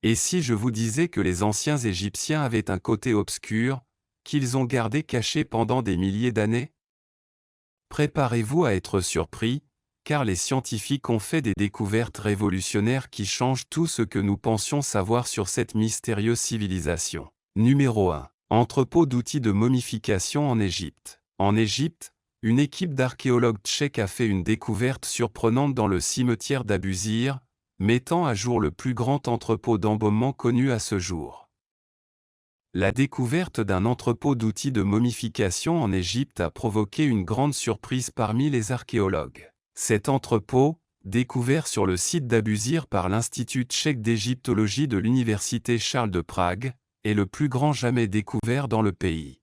Et si je vous disais que les anciens Égyptiens avaient un côté obscur, qu'ils ont gardé caché pendant des milliers d'années? Préparez-vous à être surpris, car les scientifiques ont fait des découvertes révolutionnaires qui changent tout ce que nous pensions savoir sur cette mystérieuse civilisation. Numéro 1. Entrepôt d'outils de momification en Égypte. En Égypte, une équipe d'archéologues tchèques a fait une découverte surprenante dans le cimetière d'Abusir, mettant à jour le plus grand entrepôt d'embaumement connu à ce jour. La découverte d'un entrepôt d'outils de momification en Égypte a provoqué une grande surprise parmi les archéologues. Cet entrepôt, découvert sur le site d'Abusir par l'Institut tchèque d'égyptologie de l'Université Charles de Prague, est le plus grand jamais découvert dans le pays.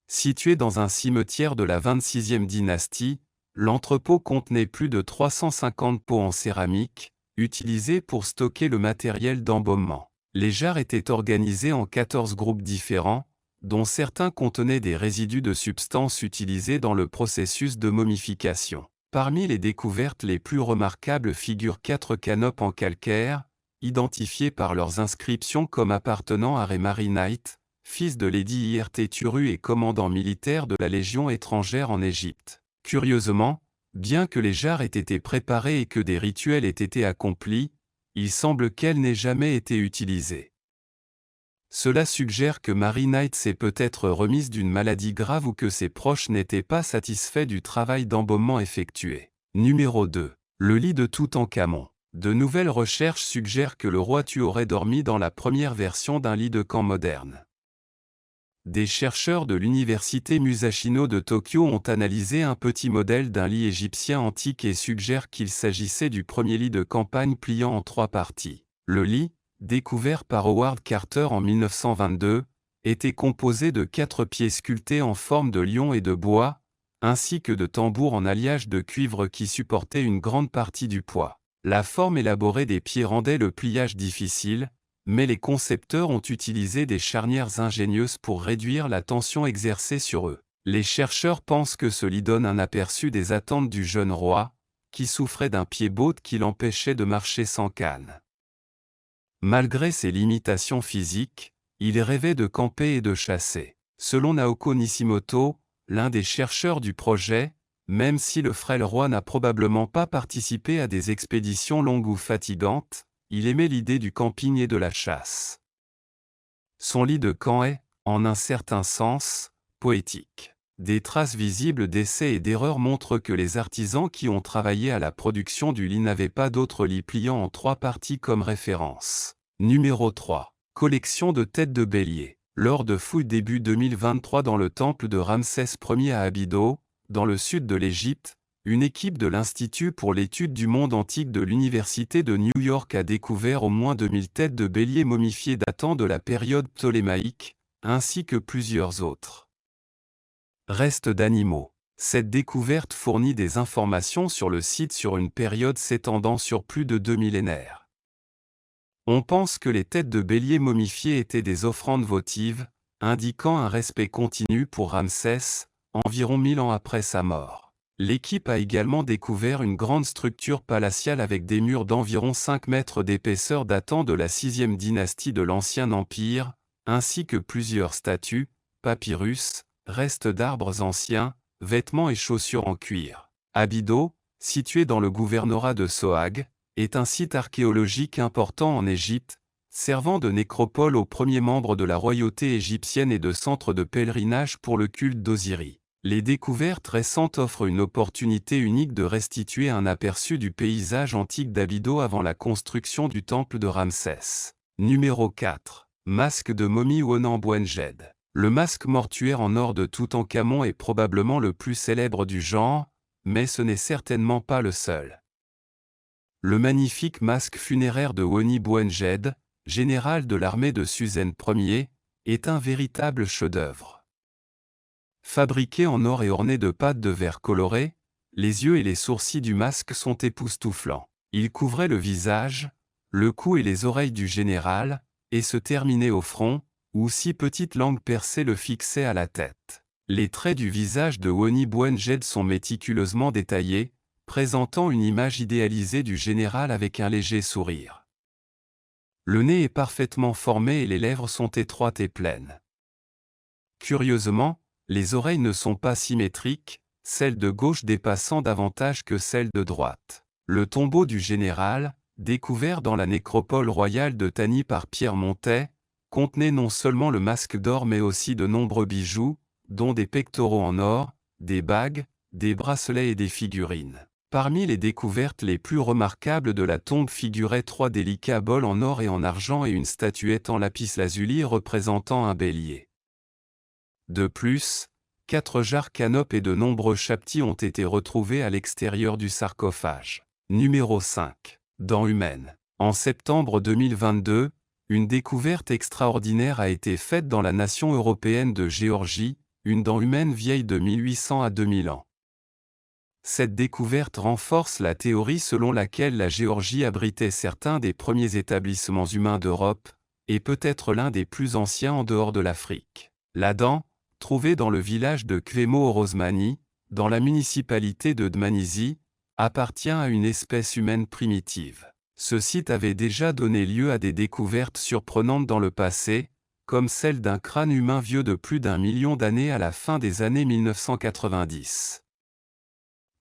Situé dans un cimetière de la 26e dynastie, l'entrepôt contenait plus de 350 pots en céramique, utilisés pour stocker le matériel d'embaumement. Les jarres étaient organisées en 14 groupes différents, dont certains contenaient des résidus de substances utilisées dans le processus de momification. Parmi les découvertes les plus remarquables figurent 4 canopes en calcaire, identifiés par leurs inscriptions comme appartenant à Remarie Knight, fils de Lady IRT Turu et commandant militaire de la Légion étrangère en Égypte. Curieusement, bien que les jarres aient été préparées et que des rituels aient été accomplis, il semble qu'elle n'ait jamais été utilisée. Cela suggère que Mary Knight s'est peut-être remise d'une maladie grave ou que ses proches n'étaient pas satisfaits du travail d'embaumement effectué. Numéro 2. Le lit de Toutankhamon. De nouvelles recherches suggèrent que le roi Tut aurait dormi dans la première version d'un lit de camp moderne. Des chercheurs de l'université Musashino de Tokyo ont analysé un petit modèle d'un lit égyptien antique et suggèrent qu'il s'agissait du premier lit de campagne pliant en 3 parties. Le lit, découvert par Howard Carter en 1922, était composé de 4 pieds sculptés en forme de lion et de bois, ainsi que de tambours en alliage de cuivre qui supportaient une grande partie du poids. La forme élaborée des pieds rendait le pliage difficile, mais les concepteurs ont utilisé des charnières ingénieuses pour réduire la tension exercée sur eux. Les chercheurs pensent que ce lit donne un aperçu des attentes du jeune roi, qui souffrait d'un pied bot qui l'empêchait de marcher sans canne. Malgré ses limitations physiques, il rêvait de camper et de chasser. Selon Naoko Nishimoto, l'un des chercheurs du projet, même si le frêle roi n'a probablement pas participé à des expéditions longues ou fatigantes, il aimait l'idée du camping et de la chasse. Son lit de camp est, en un certain sens, poétique. Des traces visibles d'essais et d'erreurs montrent que les artisans qui ont travaillé à la production du lit n'avaient pas d'autres lits pliants en 3 parties comme référence. Numéro 3. Collection de têtes de bélier. Lors de fouilles début 2023 dans le temple de Ramsès Ier à Abydos, dans le sud de l'Égypte, une équipe de l'Institut pour l'étude du monde antique de l'Université de New York a découvert au moins 2000 têtes de bélier momifiées datant de la période ptolémaïque, ainsi que plusieurs autres restes d'animaux. Cette découverte fournit des informations sur le site sur une période s'étendant sur plus de 2 millénaires. On pense que les têtes de bélier momifiées étaient des offrandes votives, indiquant un respect continu pour Ramsès, environ 1000 ans après sa mort. L'équipe a également découvert une grande structure palatiale avec des murs d'environ 5 mètres d'épaisseur datant de la 6e dynastie de l'Ancien Empire, ainsi que plusieurs statues, papyrus, restes d'arbres anciens, vêtements et chaussures en cuir. Abydos, situé dans le gouvernorat de Sohag, est un site archéologique important en Égypte, servant de nécropole aux premiers membres de la royauté égyptienne et de centre de pèlerinage pour le culte d'Osiris. Les découvertes récentes offrent une opportunité unique de restituer un aperçu du paysage antique d'Abydos avant la construction du temple de Ramsès. Numéro 4. Masque de momie Wonan-Bouenged. Le masque mortuaire en or de Toutankhamon est probablement le plus célèbre du genre, mais ce n'est certainement pas le seul. Le magnifique masque funéraire de Woni-Bouenged, général de l'armée de Suzen Ier, est un véritable chef-d'œuvre. Fabriqué en or et orné de pattes de verre colorées, les yeux et les sourcils du masque sont époustouflants. Il couvrait le visage, le cou et les oreilles du général, et se terminait au front, où 6 petites langues percées le fixaient à la tête. Les traits du visage de Woni-Bouenged sont méticuleusement détaillés, présentant une image idéalisée du général avec un léger sourire. Le nez est parfaitement formé et les lèvres sont étroites et pleines. Curieusement, les oreilles ne sont pas symétriques, celles de gauche dépassant davantage que celles de droite. Le tombeau du général, découvert dans la nécropole royale de Tany par Pierre Montet, contenait non seulement le masque d'or mais aussi de nombreux bijoux, dont des pectoraux en or, des bagues, des bracelets et des figurines. Parmi les découvertes les plus remarquables de la tombe figuraient 3 délicats bols en or et en argent et une statuette en lapis-lazuli représentant un bélier. De plus, 4 jarres canopes et de nombreux chaptis ont été retrouvés à l'extérieur du sarcophage. Numéro 5. Dents humaines. En septembre 2022, une découverte extraordinaire a été faite dans la nation européenne de Géorgie, une dent humaine vieille de 1800 à 2000 ans. Cette découverte renforce la théorie selon laquelle la Géorgie abritait certains des premiers établissements humains d'Europe, et peut-être l'un des plus anciens en dehors de l'Afrique. La dent, trouvée dans le village de Kvemo-Orozmani, dans la municipalité de Dmanisi, appartient à une espèce humaine primitive. Ce site avait déjà donné lieu à des découvertes surprenantes dans le passé, comme celle d'un crâne humain vieux de plus d'1 million d'années à la fin des années 1990.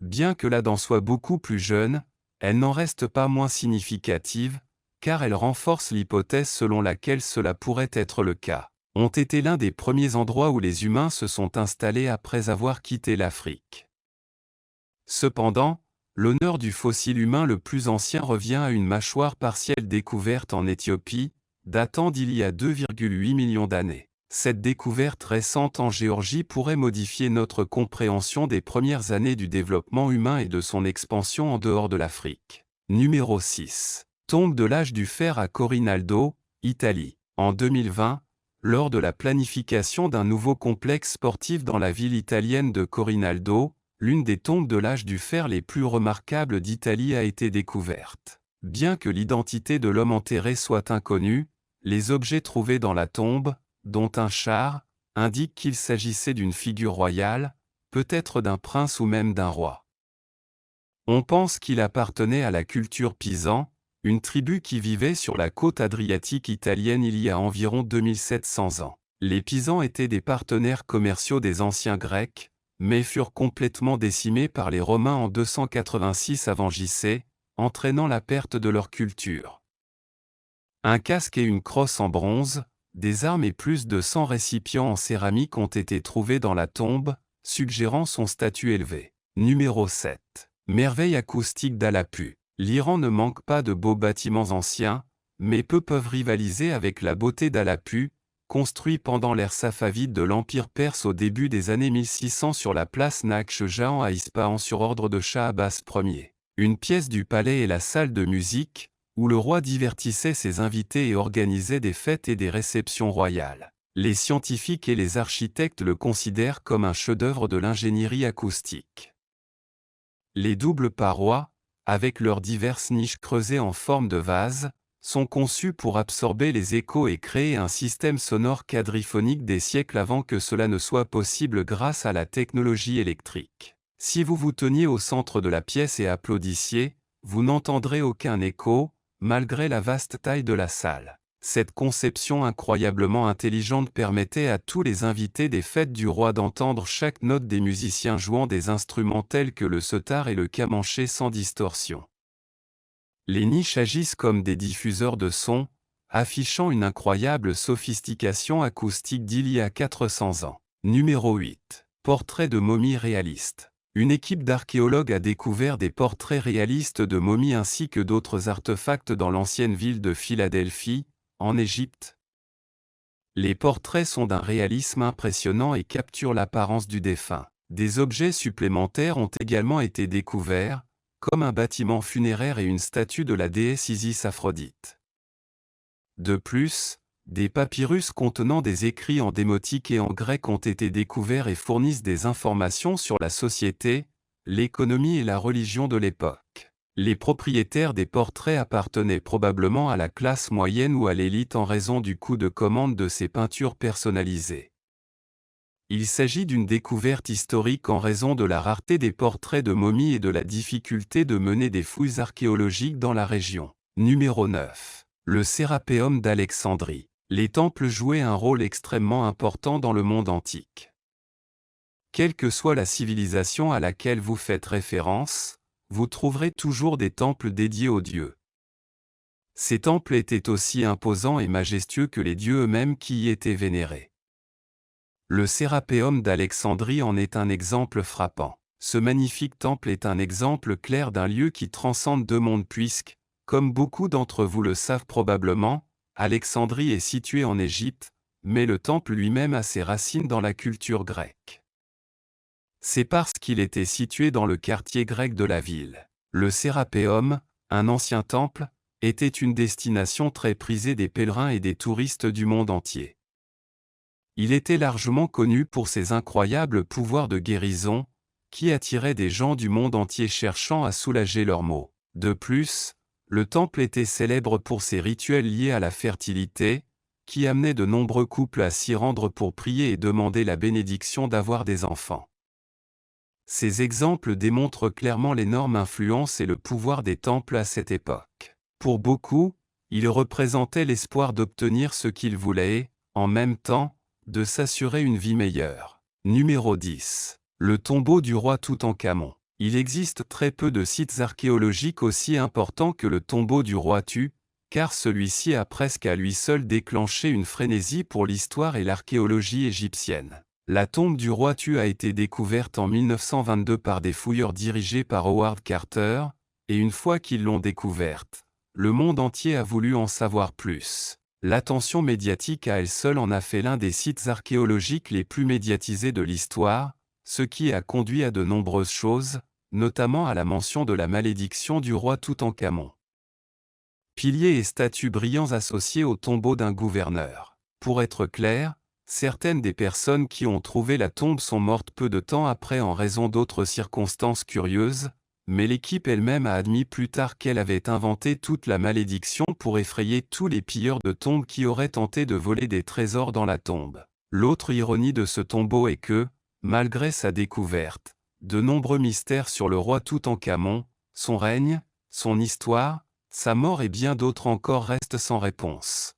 Bien que la dent soit beaucoup plus jeune, elle n'en reste pas moins significative, car elle renforce l'hypothèse selon laquelle cela pourrait être le cas. Ont été l'un des premiers endroits où les humains se sont installés après avoir quitté l'Afrique. Cependant, l'honneur du fossile humain le plus ancien revient à une mâchoire partielle découverte en Éthiopie, datant d'il y a 2,8 millions d'années. Cette découverte récente en Géorgie pourrait modifier notre compréhension des premières années du développement humain et de son expansion en dehors de l'Afrique. Numéro 6. Tombe de l'âge du fer à Corinaldo, Italie. En 2020, lors de la planification d'un nouveau complexe sportif dans la ville italienne de Corinaldo, l'une des tombes de l'âge du fer les plus remarquables d'Italie a été découverte. Bien que l'identité de l'homme enterré soit inconnue, les objets trouvés dans la tombe, dont un char, indiquent qu'il s'agissait d'une figure royale, peut-être d'un prince ou même d'un roi. On pense qu'il appartenait à la culture pisan, une tribu qui vivait sur la côte adriatique italienne il y a environ 2700 ans. Les Pisans étaient des partenaires commerciaux des anciens Grecs, mais furent complètement décimés par les Romains en 286 avant JC, entraînant la perte de leur culture. Un casque et une crosse en bronze, des armes et plus de 100 récipients en céramique ont été trouvés dans la tombe, suggérant son statut élevé. Numéro 7. Merveille acoustique d'Alapu. L'Iran ne manque pas de beaux bâtiments anciens, mais peu peuvent rivaliser avec la beauté d'Alapu, construit pendant l'ère safavide de l'Empire perse au début des années 1600 sur la place Nakhchivan à Ispahan sur ordre de Shah Abbas Ier. Une pièce du palais est la salle de musique, où le roi divertissait ses invités et organisait des fêtes et des réceptions royales. Les scientifiques et les architectes le considèrent comme un chef-d'œuvre de l'ingénierie acoustique. Les doubles parois, avec leurs diverses niches creusées en forme de vase, sont conçues pour absorber les échos et créer un système sonore quadriphonique des siècles avant que cela ne soit possible grâce à la technologie électrique. Si vous vous teniez au centre de la pièce et applaudissiez, vous n'entendrez aucun écho, malgré la vaste taille de la salle. Cette conception incroyablement intelligente permettait à tous les invités des fêtes du roi d'entendre chaque note des musiciens jouant des instruments tels que le setar et le kamanché sans distorsion. Les niches agissent comme des diffuseurs de son, affichant une incroyable sophistication acoustique d'il y a 400 ans. Numéro 8. Portrait de momies réalistes. Une équipe d'archéologues a découvert des portraits réalistes de momies ainsi que d'autres artefacts dans l'ancienne ville de Philadelphie, en Égypte. Les portraits sont d'un réalisme impressionnant et capturent l'apparence du défunt. Des objets supplémentaires ont également été découverts, comme un bâtiment funéraire et une statue de la déesse Isis Aphrodite. De plus, des papyrus contenant des écrits en démotique et en grec ont été découverts et fournissent des informations sur la société, l'économie et la religion de l'époque. Les propriétaires des portraits appartenaient probablement à la classe moyenne ou à l'élite en raison du coût de commande de ces peintures personnalisées. Il s'agit d'une découverte historique en raison de la rareté des portraits de momies et de la difficulté de mener des fouilles archéologiques dans la région. Numéro 9. Le Sérapéum d'Alexandrie. Les temples jouaient un rôle extrêmement important dans le monde antique. Quelle que soit la civilisation à laquelle vous faites référence, vous trouverez toujours des temples dédiés aux dieux. Ces temples étaient aussi imposants et majestueux que les dieux eux-mêmes qui y étaient vénérés. Le Sérapéum d'Alexandrie en est un exemple frappant. Ce magnifique temple est un exemple clair d'un lieu qui transcende deux mondes puisque, comme beaucoup d'entre vous le savent probablement, Alexandrie est située en Égypte, mais le temple lui-même a ses racines dans la culture grecque. C'est parce qu'il était situé dans le quartier grec de la ville. Le Sérapéum, un ancien temple, était une destination très prisée des pèlerins et des touristes du monde entier. Il était largement connu pour ses incroyables pouvoirs de guérison, qui attiraient des gens du monde entier cherchant à soulager leurs maux. De plus, le temple était célèbre pour ses rituels liés à la fertilité, qui amenaient de nombreux couples à s'y rendre pour prier et demander la bénédiction d'avoir des enfants. Ces exemples démontrent clairement l'énorme influence et le pouvoir des temples à cette époque. Pour beaucoup, ils représentaient l'espoir d'obtenir ce qu'ils voulaient et, en même temps, de s'assurer une vie meilleure. Numéro 10. Le tombeau du roi Toutankhamon. Il existe très peu de sites archéologiques aussi importants que le tombeau du roi Tu, car celui-ci a presque à lui seul déclenché une frénésie pour l'histoire et l'archéologie égyptienne. La tombe du roi Tu a été découverte en 1922 par des fouilleurs dirigés par Howard Carter, et une fois qu'ils l'ont découverte, le monde entier a voulu en savoir plus. L'attention médiatique à elle seule en a fait l'un des sites archéologiques les plus médiatisés de l'histoire, ce qui a conduit à de nombreuses choses, notamment à la mention de la malédiction du roi Toutankhamon. Piliers et statues brillants associés au tombeau d'un gouverneur. Pour être clair, certaines des personnes qui ont trouvé la tombe sont mortes peu de temps après en raison d'autres circonstances curieuses, mais l'équipe elle-même a admis plus tard qu'elle avait inventé toute la malédiction pour effrayer tous les pilleurs de tombes qui auraient tenté de voler des trésors dans la tombe. L'autre ironie de ce tombeau est que, malgré sa découverte, de nombreux mystères sur le roi Toutankhamon, son règne, son histoire, sa mort et bien d'autres encore restent sans réponse.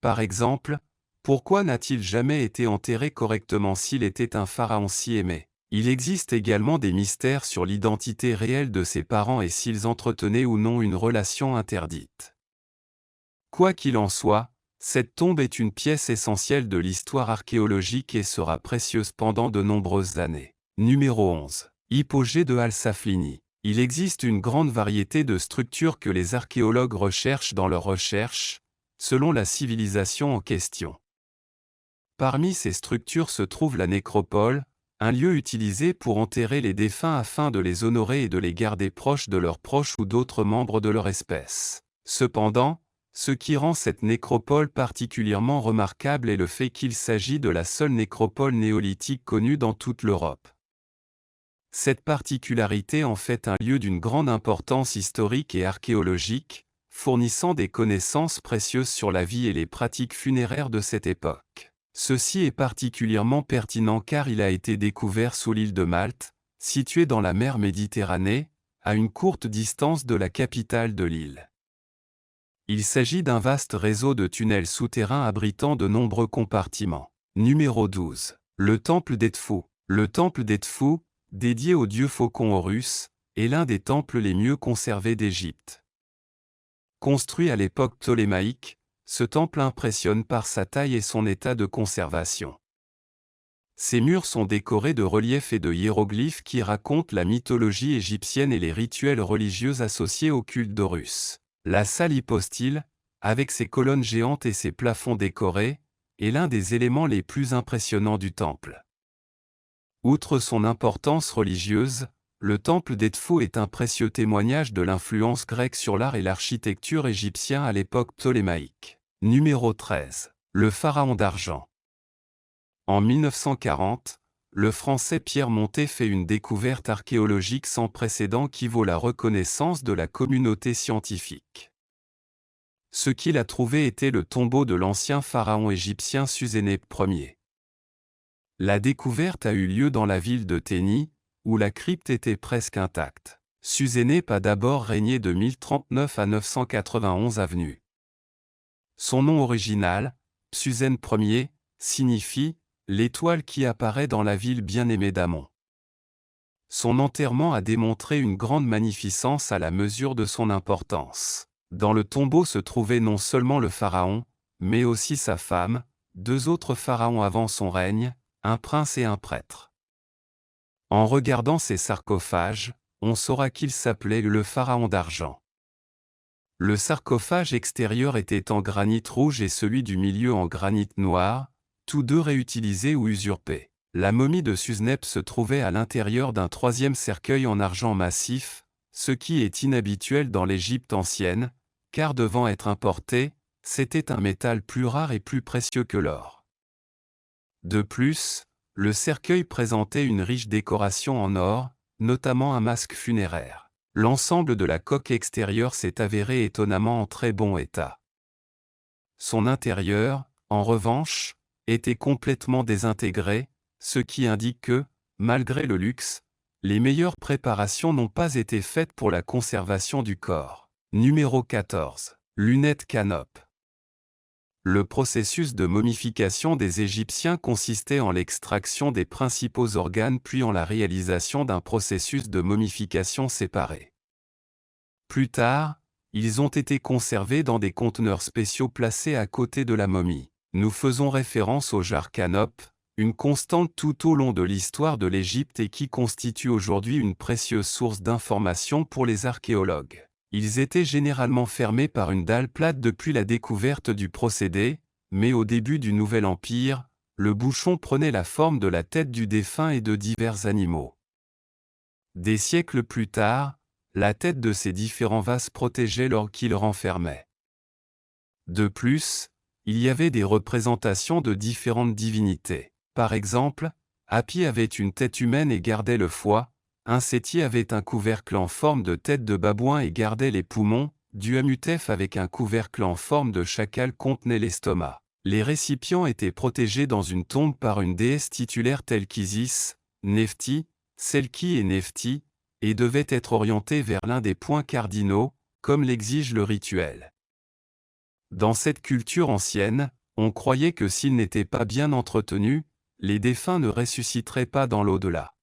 Par exemple, pourquoi n'a-t-il jamais été enterré correctement s'il était un pharaon si aimé? Il existe également des mystères sur l'identité réelle de ses parents et s'ils entretenaient ou non une relation interdite. Quoi qu'il en soit, cette tombe est une pièce essentielle de l'histoire archéologique et sera précieuse pendant de nombreuses années. Numéro 11. Hypogée de Al-Saflini. Il existe une grande variété de structures que les archéologues recherchent dans leurs recherches, selon la civilisation en question. Parmi ces structures se trouve la nécropole, un lieu utilisé pour enterrer les défunts afin de les honorer et de les garder proches de leurs proches ou d'autres membres de leur espèce. Cependant, ce qui rend cette nécropole particulièrement remarquable est le fait qu'il s'agit de la seule nécropole néolithique connue dans toute l'Europe. Cette particularité en fait un lieu d'une grande importance historique et archéologique, fournissant des connaissances précieuses sur la vie et les pratiques funéraires de cette époque. Ceci est particulièrement pertinent car il a été découvert sous l'île de Malte, située dans la mer Méditerranée, à une courte distance de la capitale de l'île. Il s'agit d'un vaste réseau de tunnels souterrains abritant de nombreux compartiments. Numéro 12. Le temple d'Edfou. Le temple d'Edfou, dédié au dieu faucon Horus, est l'un des temples les mieux conservés d'Égypte. Construit à l'époque ptolémaïque, ce temple impressionne par sa taille et son état de conservation. Ses murs sont décorés de reliefs et de hiéroglyphes qui racontent la mythologie égyptienne et les rituels religieux associés au culte d'Horus. La salle hypostyle, avec ses colonnes géantes et ses plafonds décorés, est l'un des éléments les plus impressionnants du temple. Outre son importance religieuse, le temple d'Edfou est un précieux témoignage de l'influence grecque sur l'art et l'architecture égyptien à l'époque ptolémaïque. Numéro 13. Le pharaon d'argent. En 1940, le Français Pierre Montet fait une découverte archéologique sans précédent qui vaut la reconnaissance de la communauté scientifique. Ce qu'il a trouvé était le tombeau de l'ancien pharaon égyptien Susénèpes Ier. La découverte a eu lieu dans la ville de Théni, où la crypte était presque intacte. Susénèpes a d'abord régné de 1039 à 991 avenue Son nom original, Psusen Ier, signifie « l'étoile qui apparaît dans la ville bien-aimée d'Amon ». Son enterrement a démontré une grande magnificence à la mesure de son importance. Dans le tombeau se trouvait non seulement le pharaon, mais aussi sa femme, 2 autres pharaons avant son règne, un prince et un prêtre. En regardant ces sarcophages, on saura qu'il s'appelait le pharaon d'argent. Le sarcophage extérieur était en granit rouge et celui du milieu en granit noir, tous deux réutilisés ou usurpés. La momie de Suznep se trouvait à l'intérieur d'un 3e cercueil en argent massif, ce qui est inhabituel dans l'Égypte ancienne, car devant être importé, c'était un métal plus rare et plus précieux que l'or. De plus, le cercueil présentait une riche décoration en or, notamment un masque funéraire. L'ensemble de la coque extérieure s'est avéré étonnamment en très bon état. Son intérieur, en revanche, était complètement désintégré, ce qui indique que, malgré le luxe, les meilleures préparations n'ont pas été faites pour la conservation du corps. Numéro 14. Lunettes Canop. Le processus de momification des Égyptiens consistait en l'extraction des principaux organes puis en la réalisation d'un processus de momification séparé. Plus tard, ils ont été conservés dans des conteneurs spéciaux placés à côté de la momie. Nous faisons référence au jar Canop, une constante tout au long de l'histoire de l'Égypte et qui constitue aujourd'hui une précieuse source d'information pour les archéologues. Ils étaient généralement fermés par une dalle plate depuis la découverte du procédé, mais au début du Nouvel Empire, le bouchon prenait la forme de la tête du défunt et de divers animaux. Des siècles plus tard, la tête de ces différents vases protégeait l'orgue qui le renfermait. De plus, il y avait des représentations de différentes divinités. Par exemple, Hapi avait une tête humaine et gardait le foie, un Séti avait un couvercle en forme de tête de babouin et gardait les poumons, Duamutef avec un couvercle en forme de chacal contenait l'estomac. Les récipients étaient protégés dans une tombe par une déesse titulaire telle qu'Isis, Nephti, Selki et Nephti, et devaient être orientés vers l'un des points cardinaux, comme l'exige le rituel. Dans cette culture ancienne, on croyait que s'ils n'étaient pas bien entretenus, les défunts ne ressusciteraient pas dans l'au-delà.